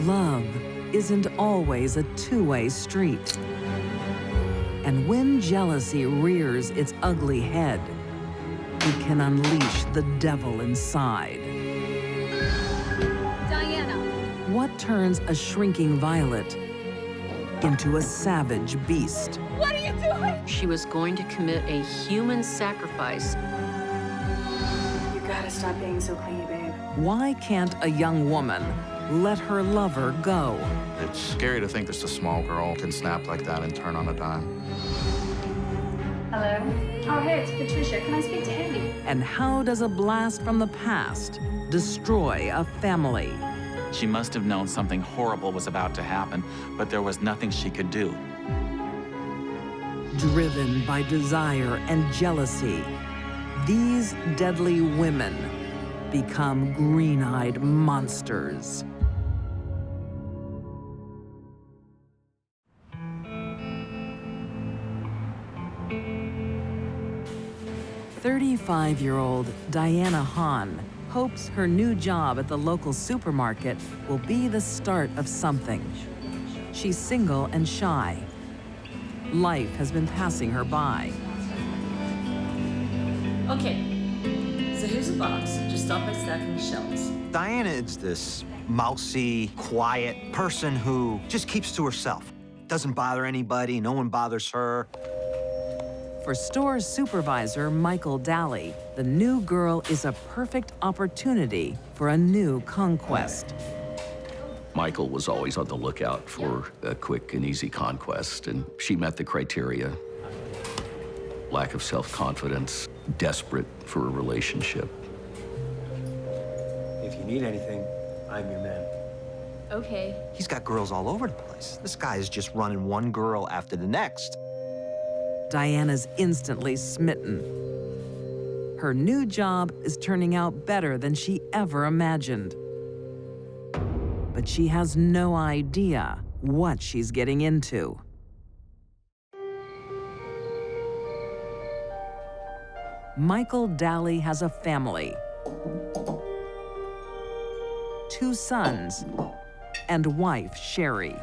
Love isn't always a two-way street. And when jealousy rears its ugly head, it can unleash the devil inside. Diana! What turns a shrinking violet into a savage beast? What are you doing? She was going to commit a human sacrifice. You gotta stop being so clingy, babe. Why can't a young woman let her lover go? It's scary to think just a small girl can snap like that and turn on a dime. Hello? Oh, hey, it's Patricia. Can I speak to Andy? And how does a blast from the past destroy a family? She must have known something horrible was about to happen, but there was nothing she could do. Driven by desire and jealousy, these deadly women become green-eyed monsters. "35-year-old Diana Haun hopes her new job at the local supermarket will be the start of something. She's single and shy. Life has been passing her by. Okay, so here's a box. Just start by stacking the shelves. Diana is this mousy, quiet person who just keeps to herself. Doesn't bother anybody, no one bothers her. For store supervisor Michael Daly, the new girl is a perfect opportunity for a new conquest. Michael was always on the lookout for a quick and easy conquest, and she met the criteria. Lack of self-confidence, desperate for a relationship. If you need anything, I'm your man. Okay. He's got girls all over the place. This guy is just running one girl after the next. Diana's instantly smitten. Her new job is turning out better than she ever imagined. But she has no idea what she's getting into. Michael Daly has a family, 2 sons, and wife, Sherry.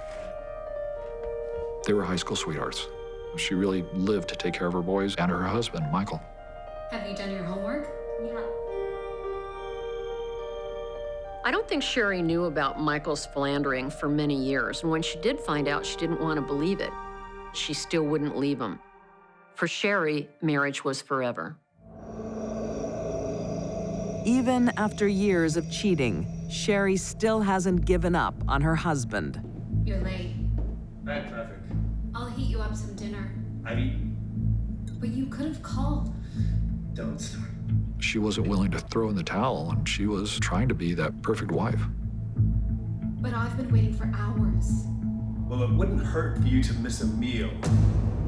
They were high school sweethearts. She really lived to take care of her boys and her husband, Michael. Have you done your homework? Yeah. I don't think Sherry knew about Michael's philandering for many years, and when she did find out, she didn't want to believe it. She still wouldn't leave him. For Sherry, marriage was forever. Even after years of cheating, Sherry still hasn't given up on her husband. You're late. Bad traffic. I'll heat you up some dinner. I've eaten. But you could have called. Don't start. She wasn't willing to throw in the towel, and she was trying to be that perfect wife. But I've been waiting for hours. Well, it wouldn't hurt for you to miss a meal.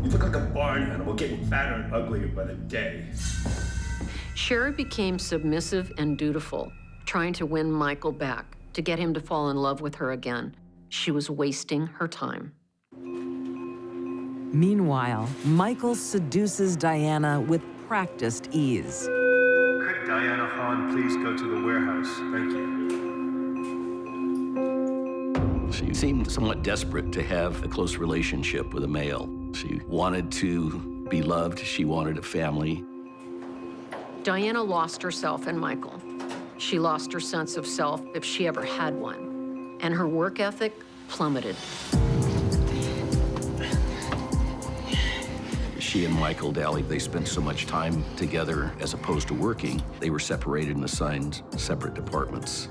You look like a barn animal, getting fatter and uglier by the day. Sherry became submissive and dutiful, trying to win Michael back, to get him to fall in love with her again. She was wasting her time. Meanwhile, Michael seduces Diana with practiced ease. Could Diana Haun please go to the warehouse? Thank you. She seemed somewhat desperate to have a close relationship with a male. She wanted to be loved. She wanted a family. Diana lost herself in Michael. She lost her sense of self, if she ever had one, and her work ethic plummeted. She and Michael Daly, they spent so much time together as opposed to working. They were separated and assigned separate departments.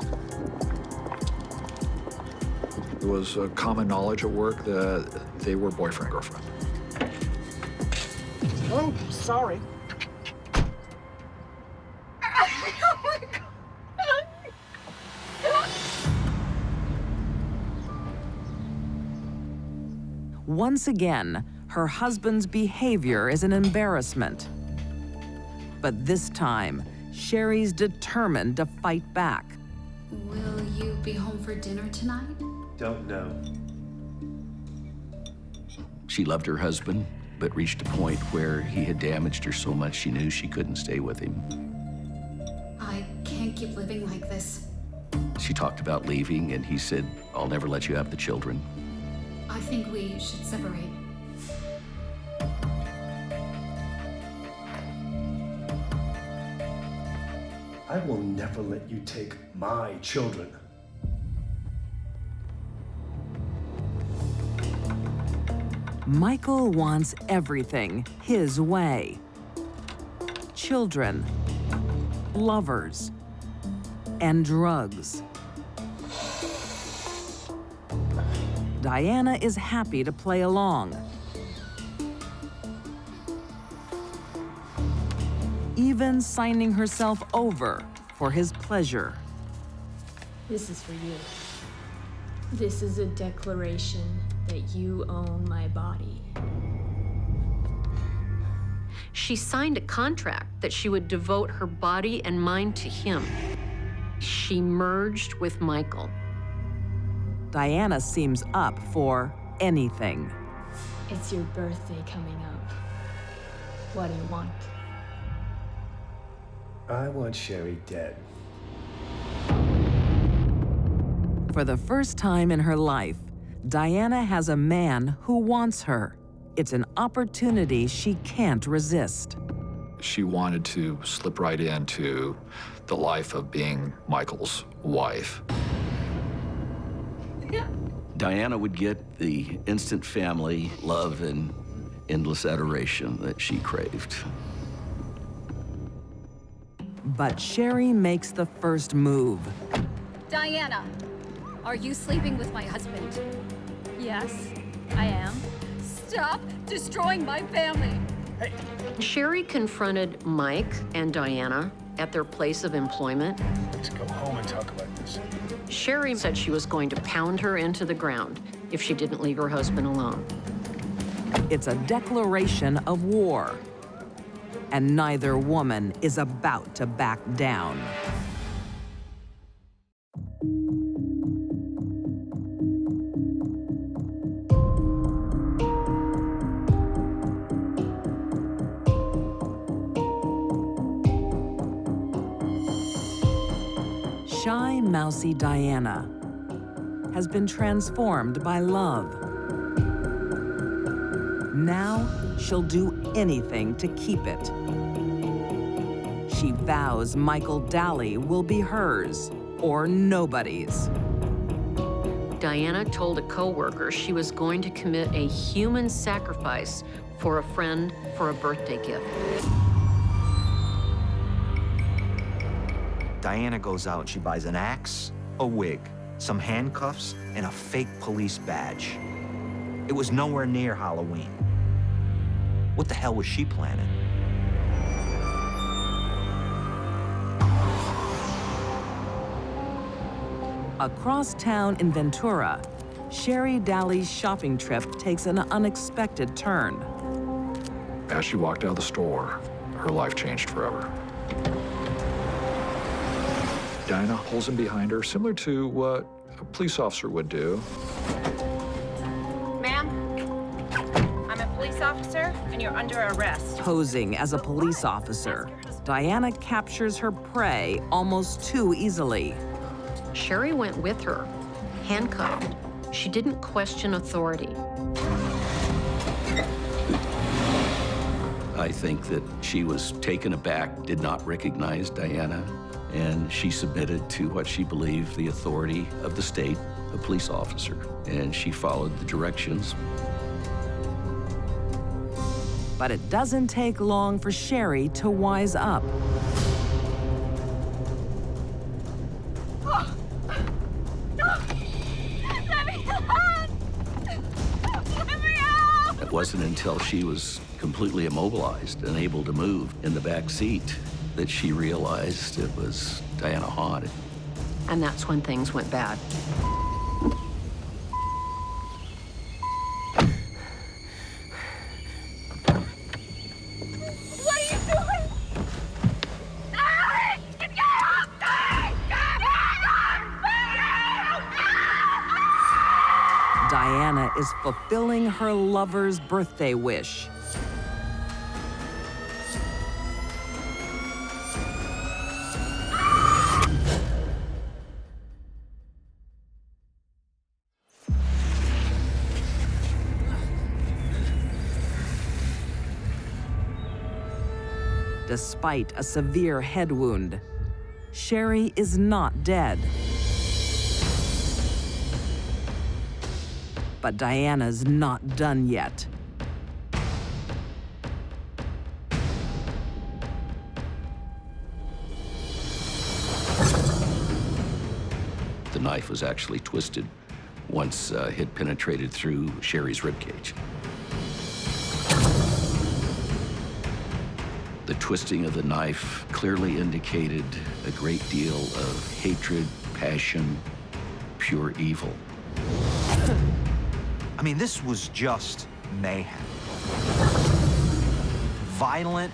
There was a common knowledge at work that they were boyfriend, girlfriend. Oh, sorry. Once again, her husband's behavior is an embarrassment. But this time, Sherry's determined to fight back. Will you be home for dinner tonight? Don't know. She loved her husband, but reached a point where he had damaged her so much she knew she couldn't stay with him. I can't keep living like this. She talked about leaving, and he said, "I'll never let you have the children." I think we should separate. I will never let you take my children. Michael wants everything his way. Children, lovers, and drugs. Diana is happy to play along. Even signing herself over for his pleasure. This is for you. This is a declaration that you own my body. She signed a contract that she would devote her body and mind to him. She merged with Michael. Diana seems up for anything. It's your birthday coming up. What do you want? I want Sherry dead. For the first time in her life, Diana has a man who wants her. It's an opportunity she can't resist. She wanted to slip right into the life of being Michael's wife. Diana would get the instant family love and endless adoration that she craved. But Sherry makes the first move. Diana, are you sleeping with my husband? Yes, I am. Stop destroying my family. Sherry confronted Mike and Diana at their place of employment. Let's go home and talk about this. Sherry said she was going to pound her into the ground if she didn't leave her husband alone. It's a declaration of war. And neither woman is about to back down. Shy, mousy Diana has been transformed by love. Now she'll do anything to keep it. She vows Michael Daly will be hers or nobody's. Diana told a coworker she was going to commit a human sacrifice for a friend for a birthday gift. Diana goes out and she buys an axe, a wig, some handcuffs, and a fake police badge. It was nowhere near Halloween. What the hell was she planning? Across town in Ventura, Sherry Daly's shopping trip takes an unexpected turn. As she walked out of the store, her life changed forever. Diana pulls in behind her, similar to what a police officer would do. Ma'am, I'm a police officer, and you're under arrest. Posing as a police officer, Diana captures her prey almost too easily. Sherry went with her, handcuffed. She didn't question authority. I think that she was taken aback, did not recognize Diana, and she submitted to what she believed the authority of the state, a police officer, and she followed the directions. But it doesn't take long for Sherry to wise up. It wasn't until she was completely immobilized and able to move in the back seat that she realized it was Diana Haun. And that's when things went bad. What are you doing? Get off me! Diana is fulfilling her lover's birthday wish. Despite a severe head wound, Sherry is not dead. But Diana's not done yet. The knife was actually twisted once it had penetrated through Sherry's ribcage. The twisting of the knife clearly indicated a great deal of hatred, passion, pure evil. I mean, this was just mayhem. Violent,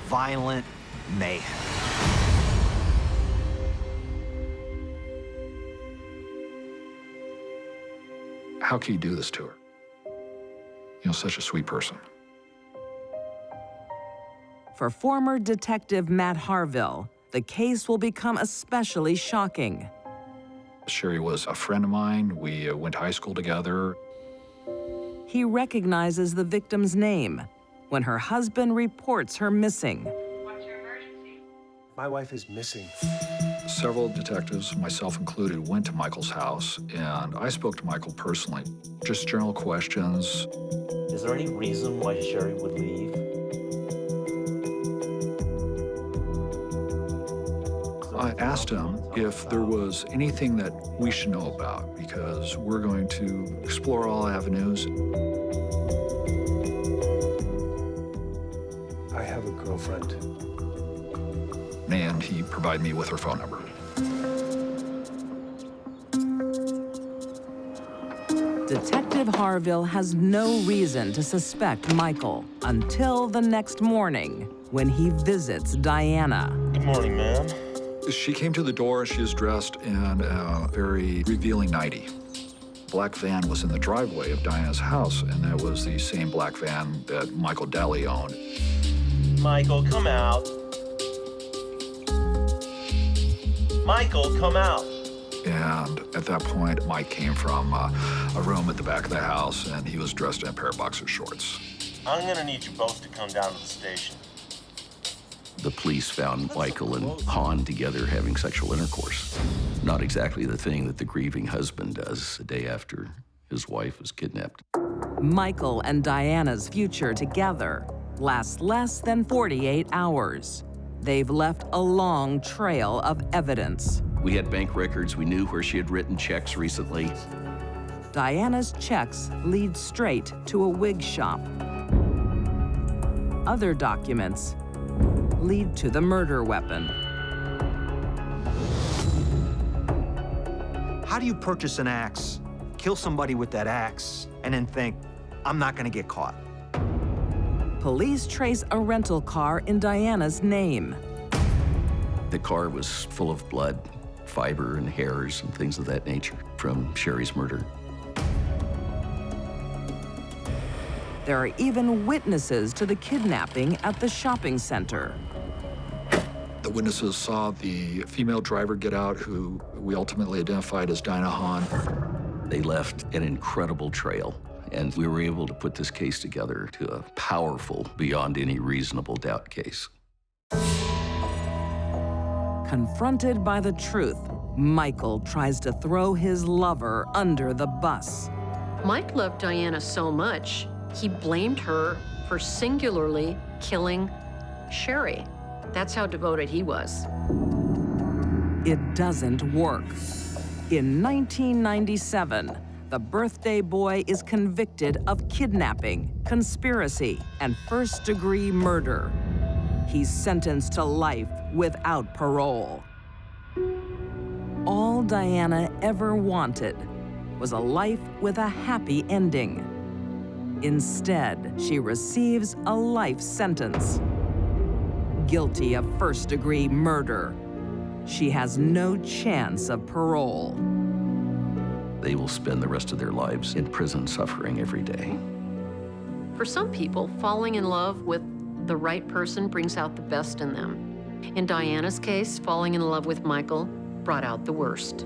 violent mayhem. How can you do this to her? You know, such a sweet person. For former Detective Matt Harville, the case will become especially shocking. Sherry was a friend of mine. We went to high school together. He recognizes the victim's name when her husband reports her missing. My wife is missing. Several detectives, myself included, went to Michael's house, and I spoke to Michael personally. Just general questions. Is there any reason why Sherry would leave? I asked him if there was anything that we should know about, because we're going to explore all avenues. I have a girlfriend. And he provided me with her phone number. Detective Harville has no reason to suspect Michael until the next morning when he visits Diana. Good morning, ma'am. She came to the door. She was dressed in a very revealing nightie. Black van was in the driveway of Diana's house, and that was the same black van that Michael Deli owned. Michael, come out. Michael, come out. And at that point, Mike came from a room at the back of the house, and he was dressed in a pair of boxer shorts. I'm gonna need you both to come down to the station. The police found Michael and Haun together having sexual intercourse. Not exactly the thing that the grieving husband does the day after his wife was kidnapped. Michael and Diana's future together lasts less than 48 hours. They've left a long trail of evidence. We had bank records. We knew where she had written checks recently. Diana's checks lead straight to a wig shop. Other documents lead to the murder weapon. How do you purchase an axe, kill somebody with that axe, and then think, I'm not gonna get caught? Police trace a rental car in Diana's name. The car was full of blood, fiber and hairs and things of that nature from Sherry's murder. There are even witnesses to the kidnapping at the shopping center. The witnesses saw the female driver get out, who we ultimately identified as Diana Haun. They left an incredible trail, and we were able to put this case together to a powerful, beyond any reasonable doubt case. Confronted by the truth, Michael tries to throw his lover under the bus. Mike loved Diana so much, he blamed her for singularly killing Sherry. That's how devoted he was. It doesn't work. In 1997, the birthday boy is convicted of kidnapping, conspiracy, and first-degree murder. He's sentenced to life without parole. All Diana ever wanted was a life with a happy ending. Instead, she receives a life sentence. Guilty of first-degree murder, she has no chance of parole. They will spend the rest of their lives in prison suffering every day. For some people, falling in love with the right person brings out the best in them. In Diana's case, falling in love with Michael brought out the worst.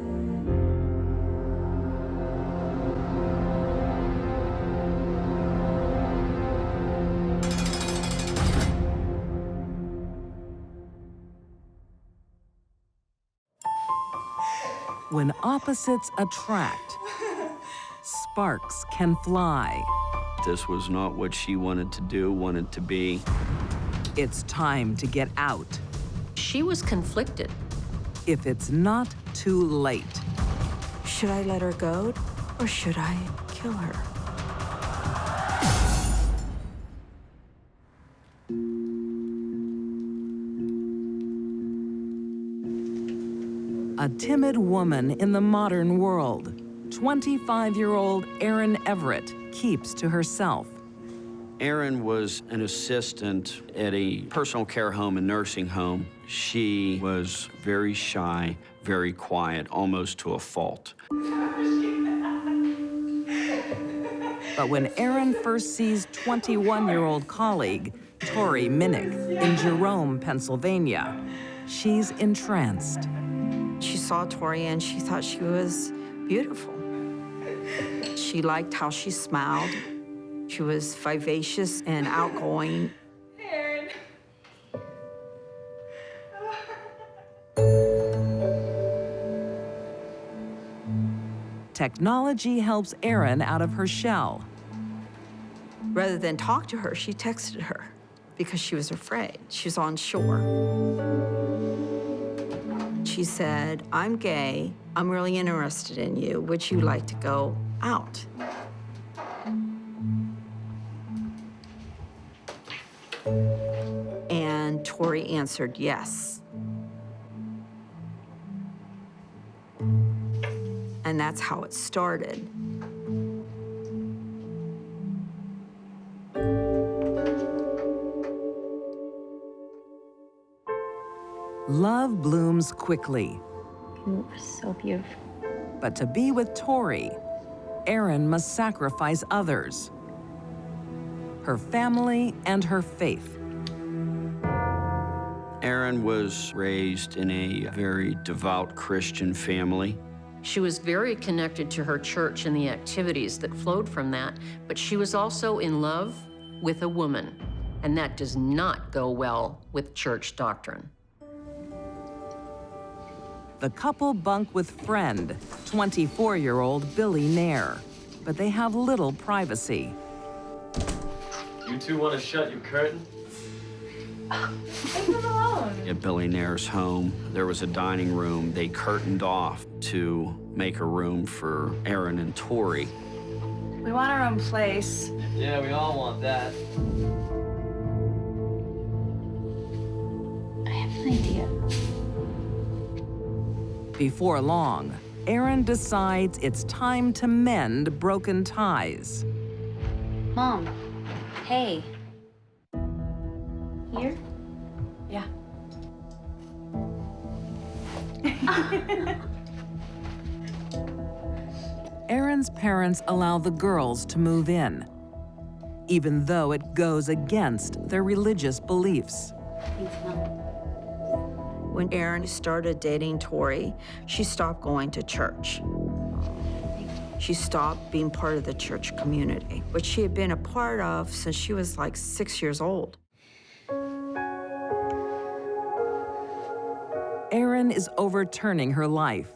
When opposites attract, sparks can fly. This was not what she wanted to do, wanted to be. It's time to get out. She was conflicted. If it's not too late. Should I let her go, or should I kill her? A timid woman in the modern world, 25-year-old Erin Everett keeps to herself. Erin was an assistant at a personal care home and nursing home. She was very shy, very quiet, almost to a fault. But when Erin first sees 21-year-old colleague Tori Minnick in Jerome, Pennsylvania, she's entranced. She saw Tori and she thought she was beautiful. She liked how she smiled. She was vivacious and outgoing. Erin. Technology helps Erin out of her shell. Rather than talk to her, she texted her because she was afraid. She was on shore. She said, "I'm gay. I'm really interested in you. Would you like to go out?" And Tori answered yes. And that's how it started. Love blooms quickly. You are so beautiful. But to be with Tori, Erin must sacrifice others. Her family and her faith. Erin was raised in a very devout Christian family. She was very connected to her church and the activities that flowed from that, but she was also in love with a woman, and that does not go well with church doctrine. The couple bunk with friend, 24-year-old Billy Nair, but they have little privacy. You two want to shut your curtain? Leave them alone. At Billy Nair's home, there was a dining room they curtained off to make a room for Erin and Tori. We want our own place. Yeah, we all want that. I have an idea. Before long, Erin decides it's time to mend broken ties. Mom, hey. Here? Yeah. Erin's parents allow the girls to move in, even though it goes against their religious beliefs. Thanks, Mom. When Erin started dating Tori, she stopped going to church. She stopped being part of the church community, which she had been a part of since she was like 6 years old. Erin is overturning her life,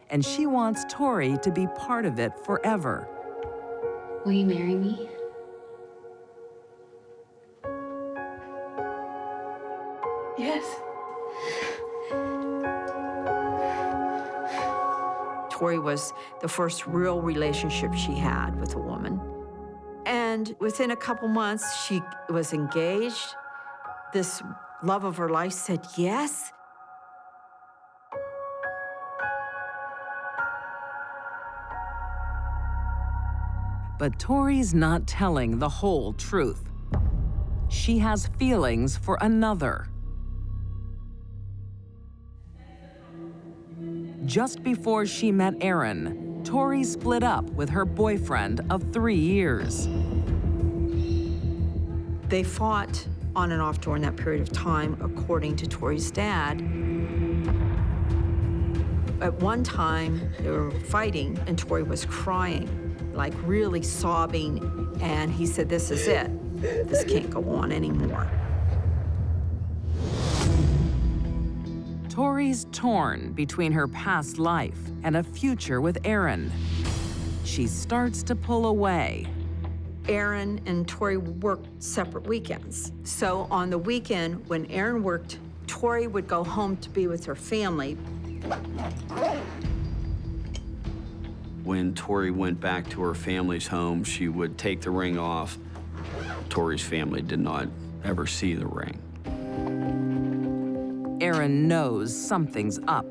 and she wants Tori to be part of it forever. Will you marry me? Yes. Tori was the first real relationship she had with a woman. And within a couple months, she was engaged. This love of her life said yes. But Tori's not telling the whole truth. She has feelings for another. Just before she met Erin, Tori split up with her boyfriend of 3 years. They fought on and off during that period of time, according to Tori's dad. At one time, they were fighting, and Tori was crying, like really sobbing, and he said, "This is it. This can't go on anymore." Tori's torn between her past life and a future with Aaron. She starts to pull away. Aaron and Tori worked separate weekends. So on the weekend, when Aaron worked, Tori would go home to be with her family. When Tori went back to her family's home, she would take the ring off. Tori's family did not ever see the ring. Aaron knows something's up.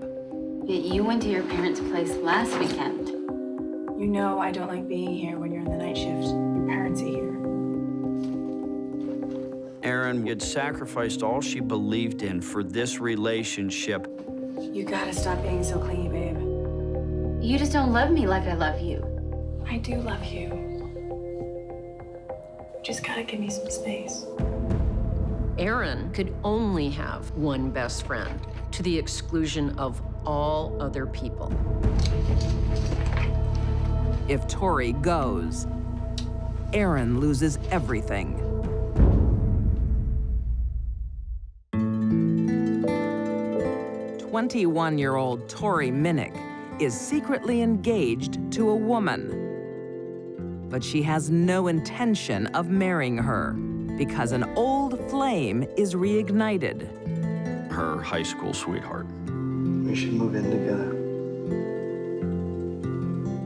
You went to your parents' place last weekend. You know I don't like being here when you're on the night shift. Your parents are here. Erin had sacrificed all she believed in for this relationship. You gotta stop being so clingy, babe. You just don't love me like I love you. I do love you. You just gotta give me some space. Aaron could only have one best friend, to the exclusion of all other people. If Tori goes, Aaron loses everything. 21-year-old Tori Minnick is secretly engaged to a woman. But she has no intention of marrying her because an old flame is reignited. Her high school sweetheart. We should move in together.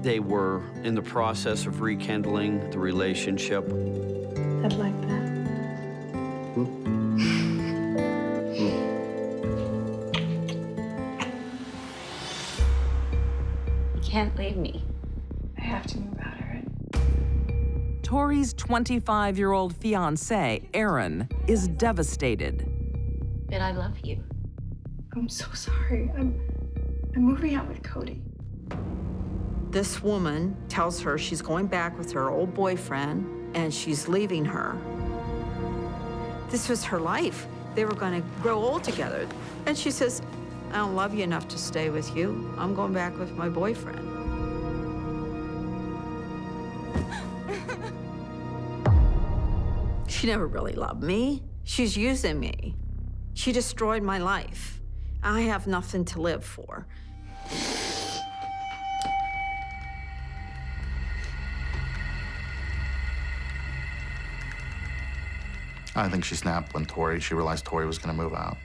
They were in the process of rekindling the relationship. I'd like that. You can't leave me. I have to move out, Everett. Tori's 25-year-old fiancé, Aaron, is devastated. But I love you. I'm so sorry. I'm moving out with Cody. This woman tells her she's going back with her old boyfriend and she's leaving her. This was her life. They were going to grow old together. And she says, I don't love you enough to stay with you. I'm going back with my boyfriend. She never really loved me. She's using me. She destroyed my life. I have nothing to live for. I think she snapped when she realized Tori was going to move out.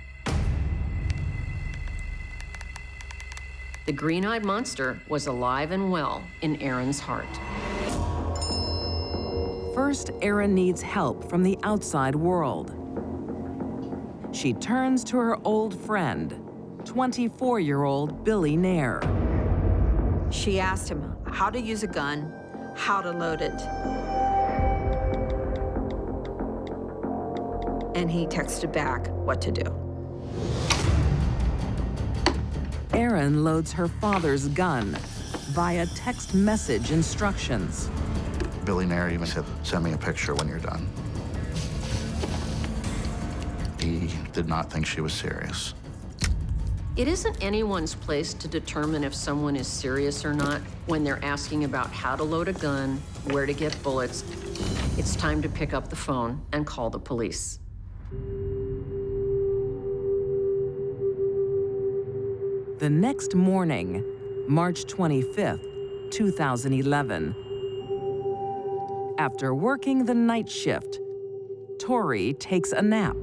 The green-eyed monster was alive and well in Aaron's heart. First, Erin needs help from the outside world. She turns to her old friend, 24-year-old Billy Nair. She asked him how to use a gun, how to load it. And he texted back what to do. Erin loads her father's gun via text message instructions. Billy Nair even said, send me a picture when you're done. He did not think she was serious. It isn't anyone's place to determine if someone is serious or not when they're asking about how to load a gun, where to get bullets. It's time to pick up the phone and call the police. The next morning, March 25th, 2011. After working the night shift, Tori takes a nap.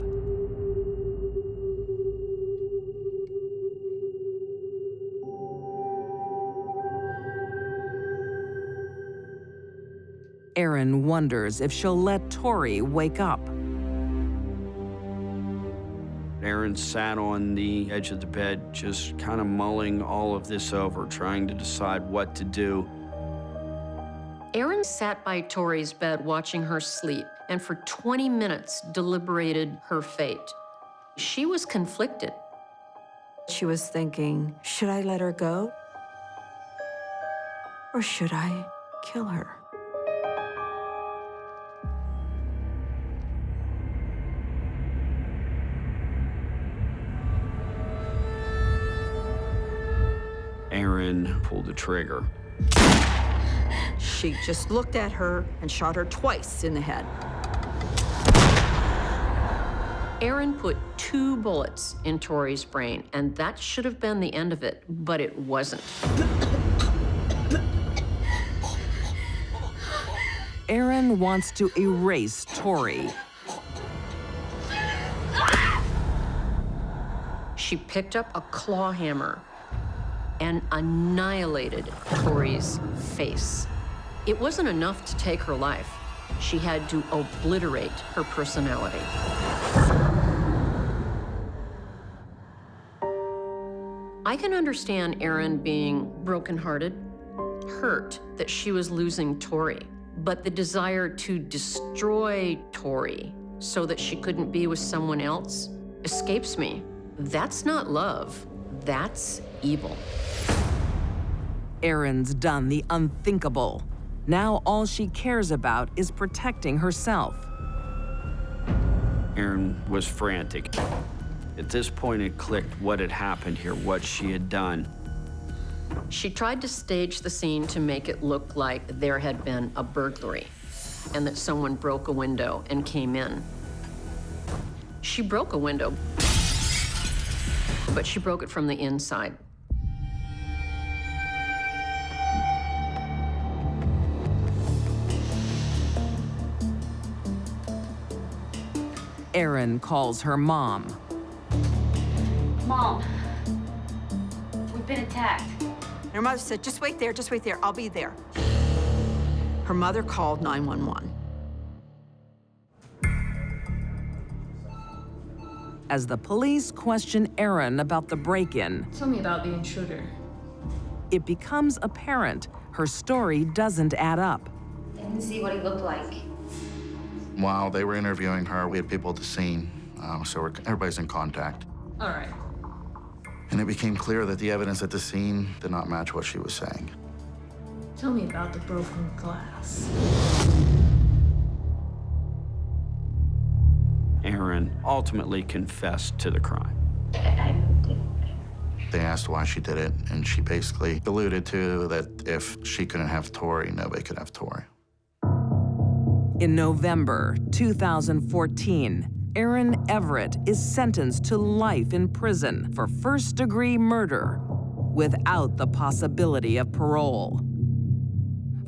Erin wonders if she'll let Tori wake up. Erin sat on the edge of the bed, just kind of mulling all of this over, trying to decide what to do. Erin sat by Tori's bed watching her sleep and for 20 minutes deliberated her fate. She was conflicted. She was thinking, should I let her go? Or should I kill her? Erin pulled the trigger. She just looked at her and shot her twice in the head. Aaron put 2 bullets in Tori's brain, and that should have been the end of it, but it wasn't. Aaron wants to erase Tori. She picked up a claw hammer and annihilated Tori's face. It wasn't enough to take her life. She had to obliterate her personality. I can understand Aaron being brokenhearted, hurt that she was losing Tori, but the desire to destroy Tori so that she couldn't be with someone else escapes me. That's not love, that's evil. Erin's done the unthinkable. Now all she cares about is protecting herself. Erin was frantic. At this point, it clicked what had happened here, what she had done. She tried to stage the scene to make it look like there had been a burglary and that someone broke a window and came in. She broke a window, but she broke it from the inside. Erin calls her mom. Mom, we've been attacked. Her mother said, just wait there, I'll be there. Her mother called 911. As the police question Erin about the break-in, Tell me about the intruder. it becomes apparent her story doesn't add up. I didn't see what he looked like. While they were interviewing her, we had people at the scene, so everybody's in contact. All right. And it became clear that the evidence at the scene did not match what she was saying. Tell me about the broken glass. Erin ultimately confessed to the crime. They asked why she did it, and she basically alluded to that if she couldn't have Tori, nobody could have Tori. In November 2014, Erin Everett is sentenced to life in prison for first-degree murder without the possibility of parole.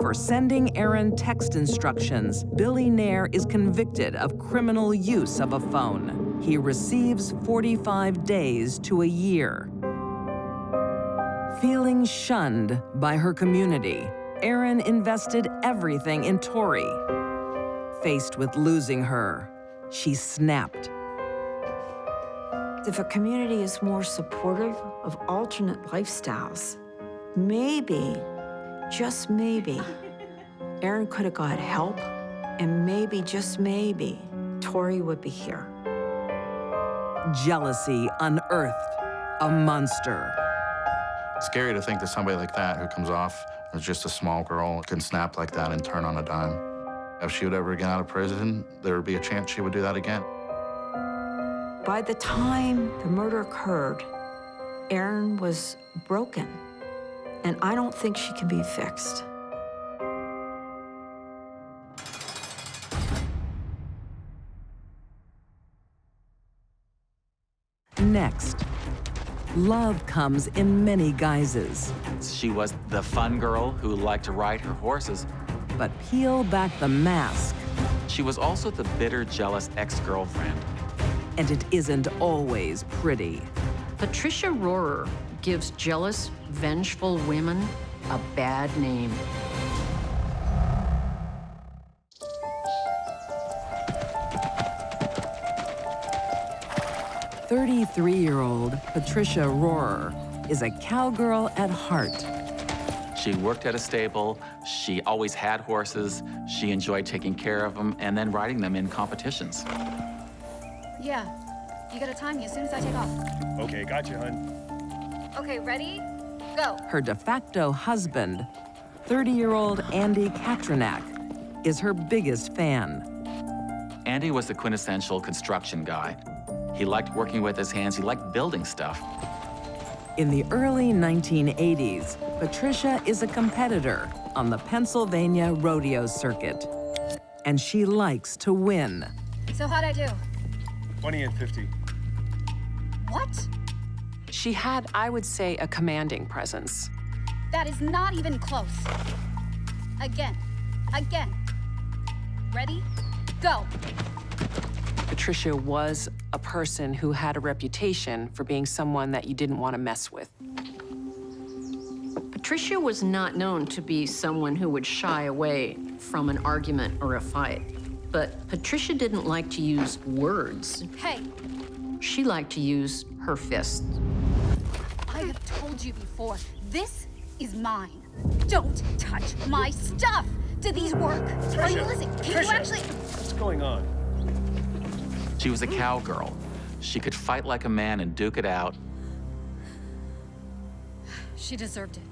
For sending Erin text instructions, Billy Nair is convicted of criminal use of a phone. He receives 45 days to a year. Feeling shunned by her community, Erin invested everything in Tori. Faced with losing her, she snapped. If a community is more supportive of alternate lifestyles, maybe, just maybe, Erin could have got help, and maybe, just maybe, Tori would be here. Jealousy unearthed a monster. It's scary to think that somebody like that, who comes off as just a small girl, can snap like that and turn on a dime. If she would ever get out of prison, there would be a chance she would do that again. By the time the murder occurred, Erin was broken, and I don't think she can be fixed. Next, love comes in many guises. She was the fun girl who liked to ride her horses. But peel back the mask. She was also the bitter, jealous ex-girlfriend. And it isn't always pretty. Patricia Rorrer gives jealous, vengeful women a bad name. "33-year-old Patricia Rorrer is a cowgirl at heart. She worked at a stable. She always had horses. She enjoyed taking care of them and then riding them in competitions. Yeah. You gotta time me as soon as I take off. Okay, got you, hun. Okay, ready? Go. Her de facto husband, 30-year-old Andy Katrinac, is her biggest fan. Andy was the quintessential construction guy. He liked working with his hands. He liked building stuff. In the early 1980s, Patricia is a competitor on the Pennsylvania rodeo circuit, and she likes to win. So how'd I do? 20 and 50. What? She had, I would say, a commanding presence. That is not even close. Again. Again. Ready? Go. Patricia was a person who had a reputation for being someone that you didn't want to mess with. Patricia was not known to be someone who would shy away from an argument or a fight. But Patricia didn't like to use words. Hey, She liked to use her fists. I have told you before, this is mine. Don't touch my stuff. Do these work? Are you listening? Can you actually... What's going on? She was a cowgirl. She could fight like a man and duke it out. She deserved it.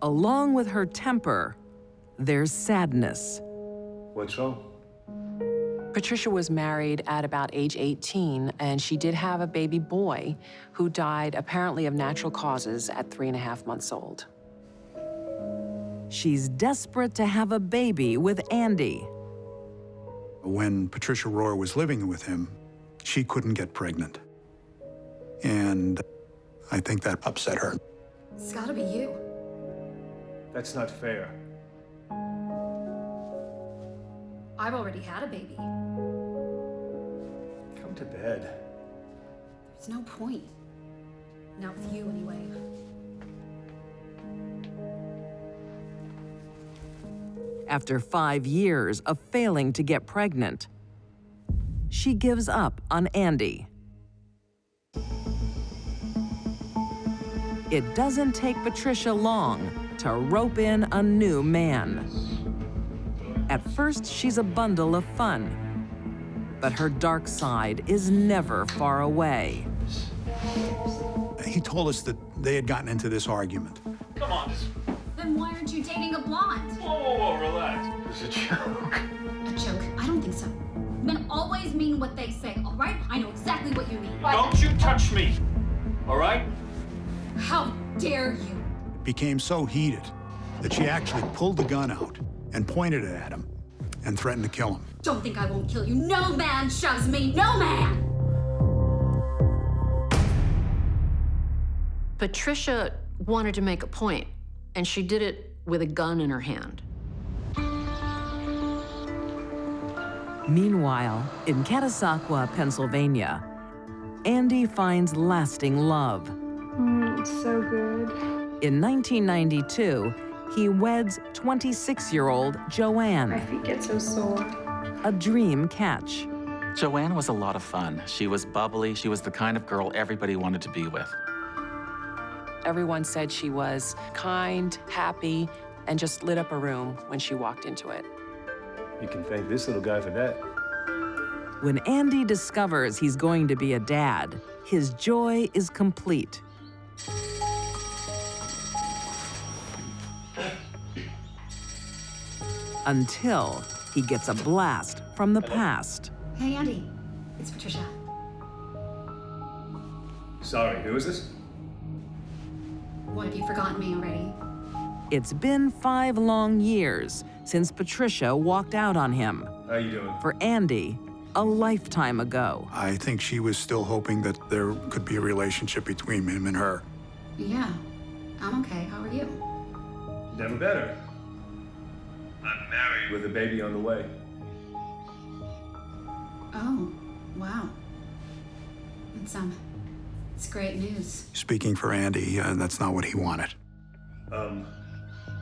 Along with her temper, there's sadness. What's wrong? Patricia was married at about age 18, and she did have a baby boy who died apparently of natural causes at 3.5 months old. She's desperate to have a baby with Andy. When Patricia Rorrer was living with him, she couldn't get pregnant. And I think that upset her. It's gotta be you. That's not fair. I've already had a baby. Come to bed. There's no point. Not with you, anyway. After 5 years of failing to get pregnant, she gives up on Andy. It doesn't take Patricia long to rope in a new man. At first, she's a bundle of fun, but her dark side is never far away. He told us that they had gotten into this argument. Come on. Then why aren't you dating a blonde? Whoa, relax. It's a joke. A joke? I don't think so. Men always mean what they say, all right? I know exactly what you mean. Don't you touch me, all right? How dare you? It became so heated that she actually pulled the gun out and pointed it at him and threatened to kill him. Don't think I won't kill you. No man shoves me. No man! Patricia wanted to make a point, and she did it with a gun in her hand. Meanwhile, in Catasauqua, Pennsylvania, Andy finds lasting love. So good. In 1992, he weds 26-year-old Joanne. My feet get so sore. A dream catch. Joanne was a lot of fun. She was bubbly. She was the kind of girl everybody wanted to be with. Everyone said she was kind, happy, and just lit up a room when she walked into it. You can thank this little guy for that. When Andy discovers he's going to be a dad, his joy is complete. Until he gets a blast from the past. Hey, Andy. It's Patricia. Sorry, who is this? What, have you forgotten me already? It's been 5 long years since Patricia walked out on him. How you doing? For Andy, a lifetime ago. I think she was still hoping that there could be a relationship between him and her. Yeah, I'm okay. How are you? Never better. I'm married with a baby on the way. Oh, wow. It's great news. Speaking for Andy, that's not what he wanted.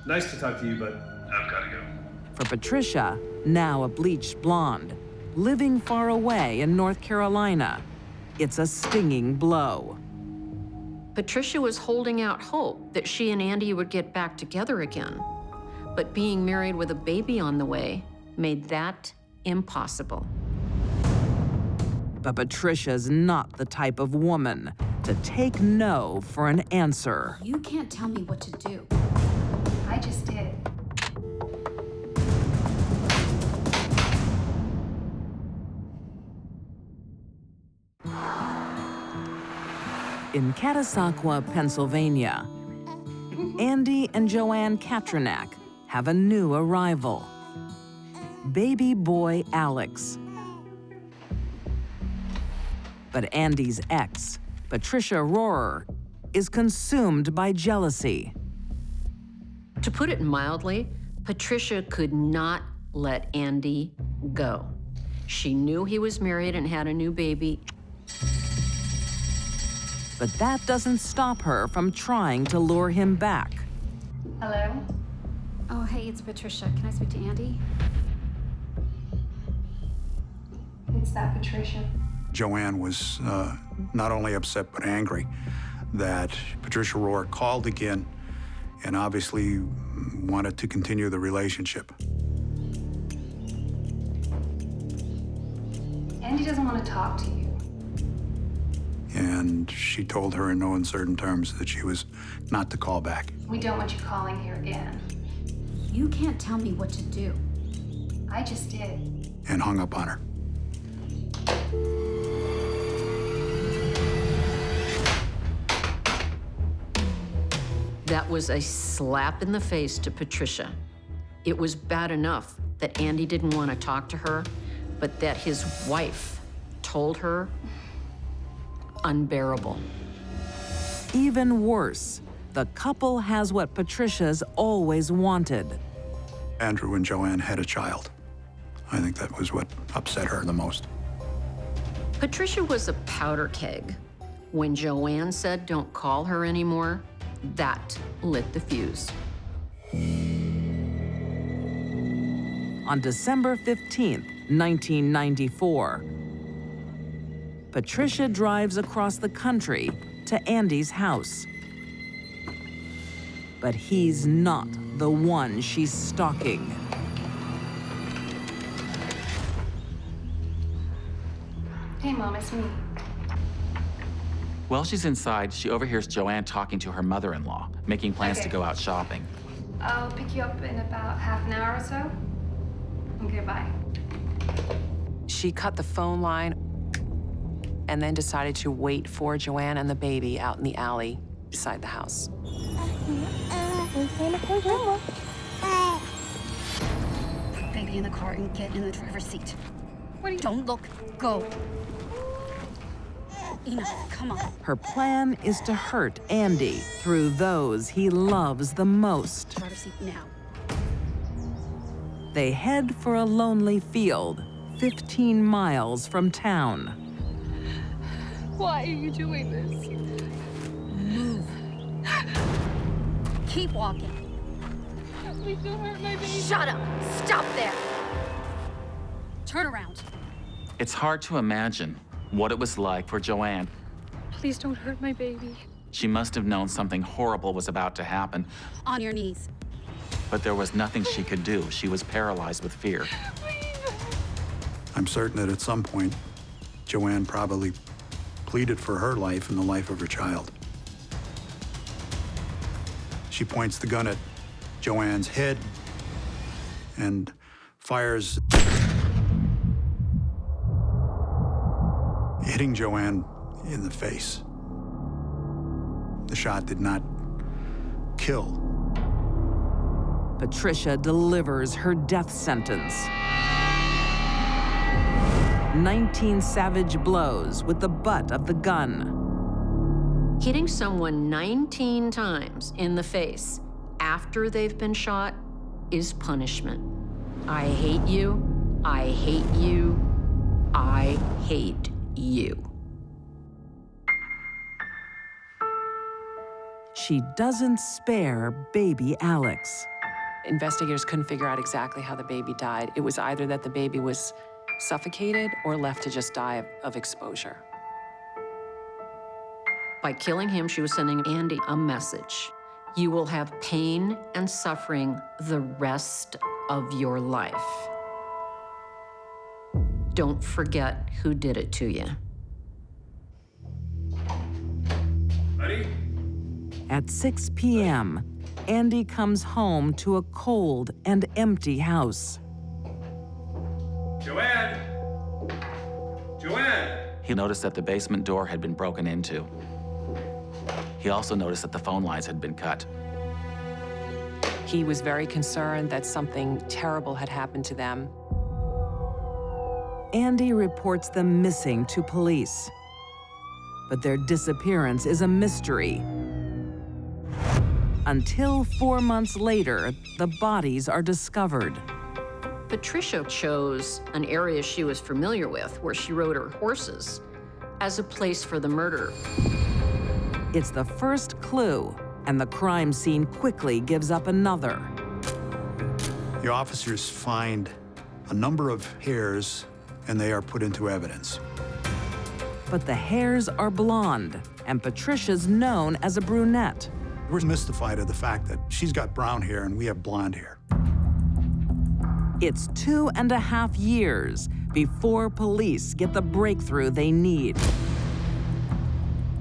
Nice to talk to you, but I've got to go. For Patricia, now a bleached blonde, living far away in North Carolina, it's a stinging blow. Patricia was holding out hope that she and Andy would get back together again. But being married with a baby on the way made that impossible. But Patricia's not the type of woman to take no for an answer. You can't tell me what to do. I just did. In Catasauqua, Pennsylvania, Andy and Joanne Katrinac have a new arrival. Baby boy Alex. But Andy's ex, Patricia Rorrer, is consumed by jealousy. To put it mildly, Patricia could not let Andy go. She knew he was married and had a new baby. But that doesn't stop her from trying to lure him back. Hello? Oh, hey, it's Patricia. Can I speak to Andy? It's that Patricia. Joanne was not only upset but angry that Patricia Rorrer called again and obviously wanted to continue the relationship. Andy doesn't want to talk to you. And she told her in no uncertain terms that she was not to call back. We don't want you calling here again. You can't tell me what to do. I just did. And hung up on her. That was a slap in the face to Patricia. It was bad enough that Andy didn't want to talk to her, but that his wife told her, unbearable. Even worse, the couple has what Patricia's always wanted. Andrew and Joanne had a child. I think that was what upset her the most. Patricia was a powder keg. When Joanne said don't call her anymore, that lit the fuse. On December 15th, 1994, Patricia drives across the country to Andy's house. But he's not the one she's stalking. Hey, Mom, it's me. While she's inside, she overhears Joanne talking to her mother-in-law, making plans to go out shopping. I'll pick you up in about half an hour or so. Okay, bye. She cut the phone line and then decided to wait for Joanne and the baby out in the alley beside the house. Put baby in the car and get in the driver's seat. Don't look, go. Enough, come on. Her plan is to hurt Andy through those he loves the most. Driver's seat now. They head for a lonely field, 15 miles from town. Why are you doing this? Move. Keep walking. Please don't hurt my baby. Shut up. Stop there. Turn around. It's hard to imagine what it was like for Joanne. Please don't hurt my baby. She must have known something horrible was about to happen, On your knees. but there was nothing she could do. She was paralyzed with fear. I'm certain that at some point, Joanne probably pleaded for her life and the life of her child. She points the gun at Joanne's head and fires, hitting Joanne in the face. The shot did not kill. Patricia delivers her death sentence. 19 savage blows with the butt of the gun. Hitting someone 19 times in the face after they've been shot is punishment. I hate you, I hate you, I hate you. She doesn't spare baby Alex. Investigators couldn't figure out exactly how the baby died. It was either that the baby was suffocated or left to just die of exposure. By killing him, she was sending Andy a message. You will have pain and suffering the rest of your life. Don't forget who did it to you. Ready? At 6 p.m., Andy comes home to a cold and empty house. Joanne! Joanne! He noticed that the basement door had been broken into. He also noticed that the phone lines had been cut. He was very concerned that something terrible had happened to them. Andy reports them missing to police. But their disappearance is a mystery. Until 4 months later, the bodies are discovered. Patricia chose an area she was familiar with, where she rode her horses, as a place for the murder. It's the first clue, and the crime scene quickly gives up another. The officers find a number of hairs, and they are put into evidence. But the hairs are blonde, and Patricia's known as a brunette. We're mystified at the fact that she's got brown hair and we have blonde hair. It's 2.5 years before police get the breakthrough they need.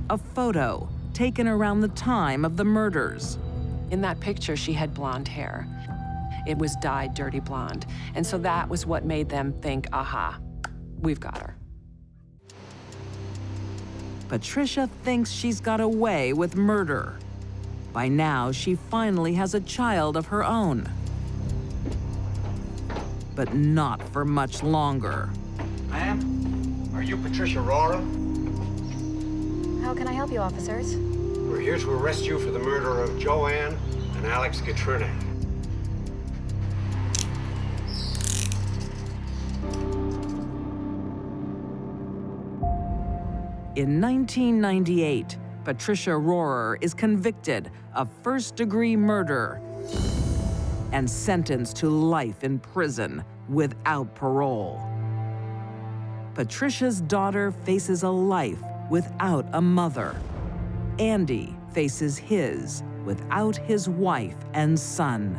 A photo taken around the time of the murders. In that picture, she had blonde hair. It was dyed dirty blonde. And so that was what made them think, aha, we've got her. Patricia thinks she's got away with murder. By now, she finally has a child of her own. But not for much longer. Ma'am, are you Patricia Rorrer? How can I help you, officers? We're here to arrest you for the murder of Joanne and Alex Katrinac. In 1998, Patricia Rorrer is convicted of first-degree murder and sentenced to life in prison without parole. Patricia's daughter faces a life without a mother. Andy faces his without his wife and son.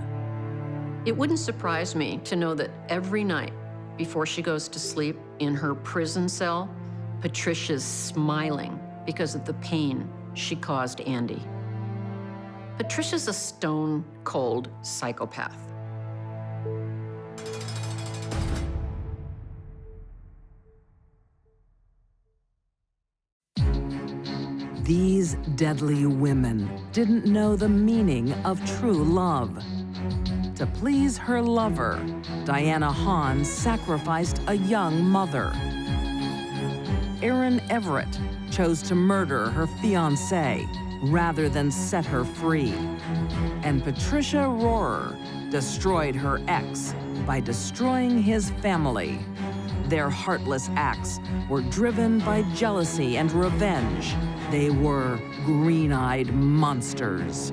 It wouldn't surprise me to know that every night before she goes to sleep in her prison cell, Patricia's smiling because of the pain she caused Andy. Patricia's a stone-cold psychopath. These deadly women didn't know the meaning of true love. To please her lover, Diana Haun sacrificed a young mother. Everett chose to murder her fiancé rather than set her free. And Patricia Rorrer destroyed her ex by destroying his family. Their heartless acts were driven by jealousy and revenge. They were green-eyed monsters.